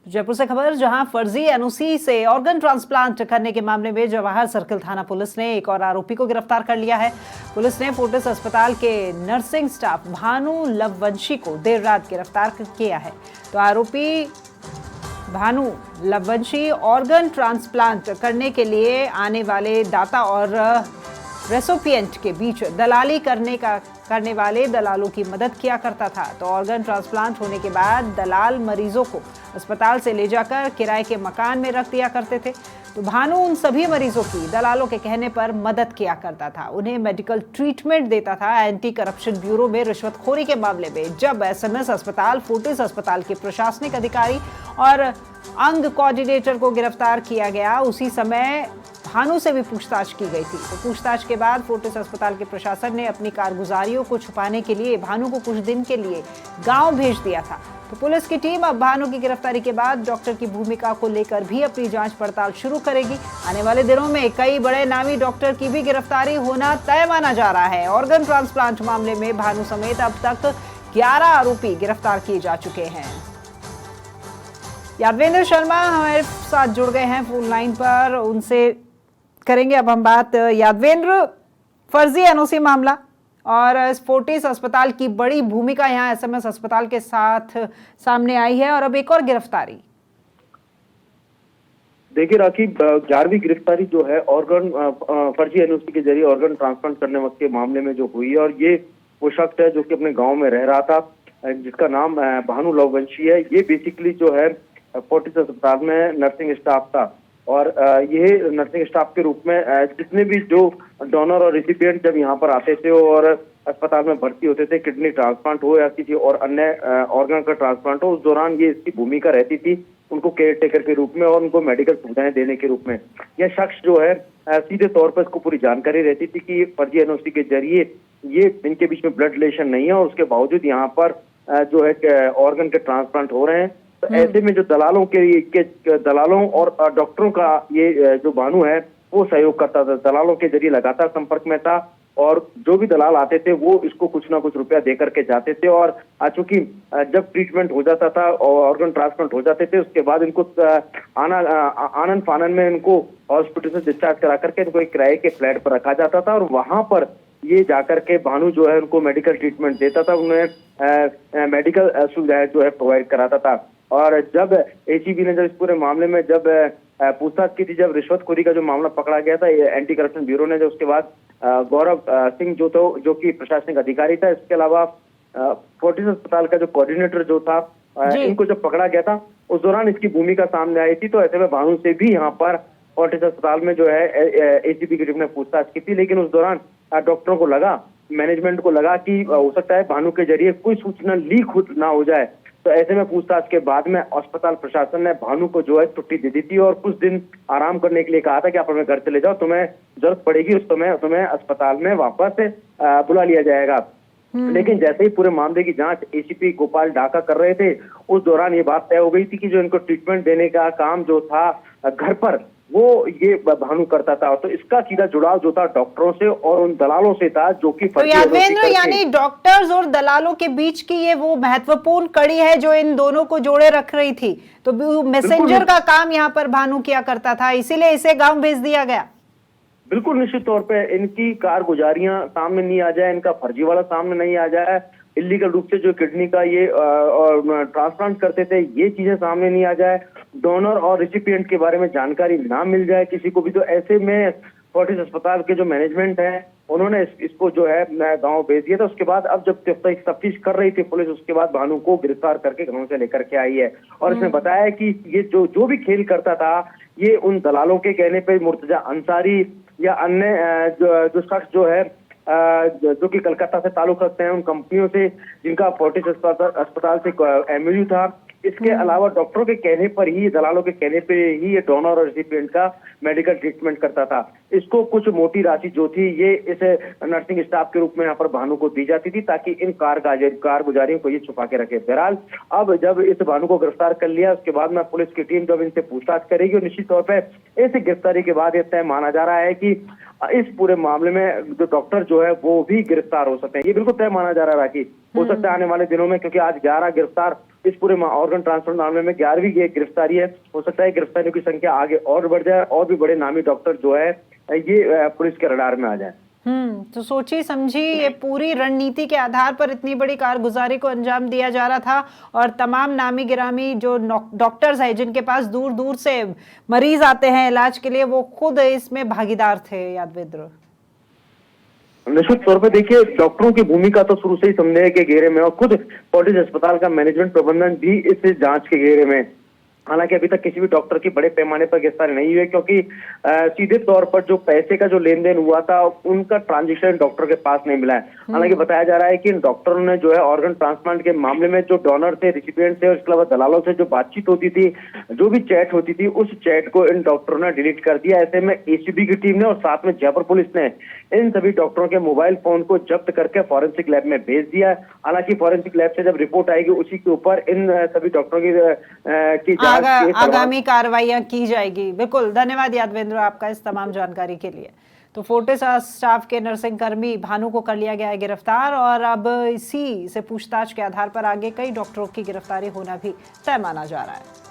जयपुर से खबर, जहां फर्जी एनओसी से ऑर्गन ट्रांसप्लांट करने के मामले में जवाहर सर्किल थाना पुलिस ने एक और आरोपी को गिरफ्तार कर लिया है। पुलिस ने फोर्टिस अस्पताल के नर्सिंग स्टाफ भानु लववंशी को देर रात गिरफ्तार किया है। तो आरोपी भानु लववंशी ऑर्गन ट्रांसप्लांट करने के लिए आने वाले दाता और रेसिपिएंट के बीच दलाली करने वाले दलालों की मदद किया करता था। तो ऑर्गन ट्रांसप्लांट होने के बाद दलाल मरीजों को अस्पताल से ले जाकर किराए के मकान में रख दिया करते थे। तो भानु उन सभी मरीजों की दलालों के कहने पर मदद किया करता था, उन्हें मेडिकल ट्रीटमेंट देता था। एंटी करप्शन ब्यूरो में रिश्वतखोरी के मामले में जब एसएमएस अस्पताल, फोर्टिस अस्पताल के प्रशासनिक अधिकारी और अंग कोऑर्डिनेटर को गिरफ्तार किया गया, उसी समय भानु से भी पूछताछ की गई थी। तो पूछताछ के बाद फोर्टिस अस्पताल के प्रशासन ने अपनी कारगुजारियों को छुपाने के लिए भानु को कुछ दिन के लिए गांव भेज दिया था। तो पुलिस की टीम अब भानु की गिरफ्तारी के बाद डॉक्टर की भूमिका को लेकर भी अपनी जांच पड़ताल शुरू करेगी। आने वाले दिनों में कई बड़े नामी डॉक्टर की भी गिरफ्तारी होना तय माना जा रहा है। ऑर्गन ट्रांसप्लांट मामले में भानु समेत अब तक 11 आरोपी गिरफ्तार किए जा चुके हैं। यादवेंद्र शर्मा हमारे साथ जुड़ गए हैं फोन लाइन पर, उनसे करेंगे अब हम बात। यादवेंद्र, फर्जी एनओसी मामला और फोर्टिस अस्पताल की बड़ी भूमिका यहाँ एसएमएस अस्पताल के साथ सामने आई है और अब एक और गिरफ्तारी। देखिए राखी, 11वीं गिरफ्तारी जो है ऑर्गन फर्जी एनओसी के जरिए ऑर्गन ट्रांसप्लांट करने वक्त के मामले में जो हुई है, और ये वो शख्स है जो कि अपने गांव में रह रहा था, जिसका नाम भानु लववंशी है। ये बेसिकली जो है फोर्टिस अस्पताल में नर्सिंग स्टाफ था, और ये नर्सिंग स्टाफ के रूप में जितने भी जो डोनर और रिसिपिएंट जब यहाँ पर आते थे और अस्पताल में भर्ती होते थे, किडनी ट्रांसप्लांट हो या किसी और अन्य ऑर्गन का ट्रांसप्लांट हो, उस दौरान ये इसकी भूमिका रहती थी उनको केयर टेकर के रूप में और उनको मेडिकल सुविधाएं देने के रूप में। यह शख्स जो है सीधे तौर पर इसको पूरी जानकारी रहती थी कि फर्जी एनओसी के जरिए ये इनके बीच में ब्लड रिलेशन नहीं है और उसके बावजूद यहाँ पर जो है ऑर्गन के ट्रांसप्लांट हो रहे हैं। तो ऐसे में जो दलालों और डॉक्टरों का ये जो भानु है वो सहयोग करता था, दलालों के जरिए लगातार संपर्क में था, और जो भी दलाल आते थे वो इसको कुछ ना कुछ रुपया दे करके जाते थे। और चूंकि जब ट्रीटमेंट हो जाता था और ऑर्गन ट्रांसप्लांट हो जाते थे, उसके बाद इनको आनन फानन में इनको हॉस्पिटल से डिस्चार्ज करा करके इनको एक किराए के फ्लैट पर रखा जाता था, और वहां पर ये जाकर के भानु जो है उनको मेडिकल ट्रीटमेंट देता था, उन्हें मेडिकल सुविधाएं जो है प्रोवाइड कराता था। और जब एसीबी ने जब इस पूरे मामले में जब पूछताछ की थी, जब रिश्वतखोरी का जो मामला पकड़ा गया था एंटी करप्शन ब्यूरो ने, जब उसके बाद गौरव सिंह जो कि प्रशासनिक अधिकारी था, इसके अलावा फोर्टिस अस्पताल का जो कोऑर्डिनेटर जो था, इनको जब पकड़ा गया था उस दौरान इसकी भूमिका सामने आई थी। तो ऐसे में भानु से भी यहाँ पर फोर्टिस अस्पताल में जो है एसीबी की टीम ने पूछताछ की थी, लेकिन उस दौरान डॉक्टरों को लगा, मैनेजमेंट को लगा कि हो सकता है भानु के जरिए कोई सूचना लीक ना हो जाए। तो ऐसे में पूछताछ के बाद में अस्पताल प्रशासन ने भानु को जो है छुट्टी दे दी थी और कुछ दिन आराम करने के लिए कहा था कि आप अपने घर चले जाओ, तुम्हें जरूरत पड़ेगी उस समय तुम्हें अस्पताल में वापस बुला लिया जाएगा। लेकिन जैसे ही पूरे मामले की जांच एसीपी गोपाल डाका कर रहे थे, उस दौरान ये बात तय हो गई थी कि जो इनको ट्रीटमेंट देने का काम जो था घर पर, वो ये भानु करता था। तो इसका सीधा जुड़ाव जो था डॉक्टरों से और उन दलालों से था जो कि तो यादवेंद्र, यानी डॉक्टर्स और दलालों के बीच की ये वो महत्वपूर्ण कड़ी है जो इन दोनों को जोड़े रख रही थी। तो मैसेंजर का काम यहाँ पर भानु किया करता था, इसीलिए इसे गांव भेज दिया गया। बिल्कुल निश्चित तौर पे इनकी कारगुजारियां सामने नहीं आ जाए, इनका फर्जी वाला सामने नहीं आ जाए, इलीगल रूप से जो किडनी का ये ट्रांसप्लांट करते थे ये चीजें सामने नहीं आ जाए, डोनर और रिसिपिएंट के बारे में जानकारी ना मिल जाए किसी को भी। तो ऐसे में फोर्टिस अस्पताल के जो मैनेजमेंट है उन्होंने इसको जो है गांव भेज दिया था। उसके बाद अब जब तफ्तीश कर रही थी पुलिस, उसके बाद भानु को गिरफ्तार करके गांव से लेकर के आई है, और इसने बताया कि ये जो भी खेल करता था ये उन दलालों के कहने पे मुर्तजा अंसारी या अन्य जो शख्स जो है जो कि कलकत्ता से ताल्लुक रखते हैं, उन कंपनियों से जिनका फोर्टिस अस्पताल से एमओयू था, इसके अलावा डॉक्टरों के कहने पर ही, दलालों के कहने पर ही ये डोनर और रेसिपिएंट का मेडिकल ट्रीटमेंट करता था। इसको कुछ मोटी राशि जो थी ये इस नर्सिंग स्टाफ के रूप में यहाँ पर भानु को दी जाती थी ताकि इन कारगुजारियों को ये छुपा के रखे। बहरहाल अब जब इस भानु को गिरफ्तार कर लिया, उसके बाद में पुलिस की टीम जब इनसे पूछताछ करेगी और निश्चित तौर पर इस गिरफ्तारी के बाद यह तय माना जा रहा है कि इस पूरे मामले में जो डॉक्टर जो है वो भी गिरफ्तार हो सकते हैं। ये बिल्कुल तय माना जा रहा है राखी, हो सकता है आने वाले दिनों में, क्योंकि आज 11 गिरफ्तार इस पूरे ऑर्गन ट्रांसप्लांट मामले में 11वीं ये गिरफ्तारी है। हो सकता है गिरफ्तारियों की संख्या आगे और बढ़ जाए और भी बड़े नामी डॉक्टर जो है ये पुलिस के रडार में आ जाए। तो सोची समझी ये पूरी रणनीति के आधार पर इतनी बड़ी कारगुजारी को अंजाम दिया जा रहा था और तमाम नामी गिरामी जो डॉक्टर्स हैं जिनके पास दूर दूर से मरीज आते हैं इलाज के लिए, वो खुद इसमें भागीदार थे यादवेंद्र। निश्चित तौर पे देखिए, डॉक्टरों की भूमिका तो शुरू से ही संदेह के घेरे में और खुद फोर्टिस अस्पताल का मैनेजमेंट प्रबंधन भी इस जांच के घेरे में। हालांकि अभी तक किसी भी डॉक्टर की बड़े पैमाने पर गिरफ्तारी नहीं हुई है, क्योंकि सीधे तौर पर जो पैसे का जो लेन देन हुआ था उनका ट्रांजेक्शन डॉक्टर के पास नहीं मिला है। हालांकि बताया जा रहा है कि इन डॉक्टरों ने जो है ऑर्गन ट्रांसप्लांट के मामले में जो डोनर थे, रिसिपिएंट थे और इसके अलावा दलालों से जो बातचीत होती थी, जो भी चैट होती थी, उस चैट को इन डॉक्टरों ने डिलीट कर दिया। ऐसे में एसीबी की टीम ने और साथ में जयपुर पुलिस ने इन सभी डॉक्टरों के मोबाइल फोन को जब्त करके फॉरेंसिक लैब में भेज दिया है। हालांकि फॉरेंसिक लैब से जब रिपोर्ट आएगी उसी के ऊपर इन सभी डॉक्टरों की जांच आगामी कार्रवाइयां की जाएगी। बिल्कुल, धन्यवाद यादवेंद्र आपका इस तमाम जानकारी के लिए। तो फोर्टिस स्टाफ के नर्सिंग कर्मी भानु को कर लिया गया है गिरफ्तार और अब इसी से पूछताछ के आधार पर आगे कई डॉक्टरों की गिरफ्तारी होना भी तय माना जा रहा है।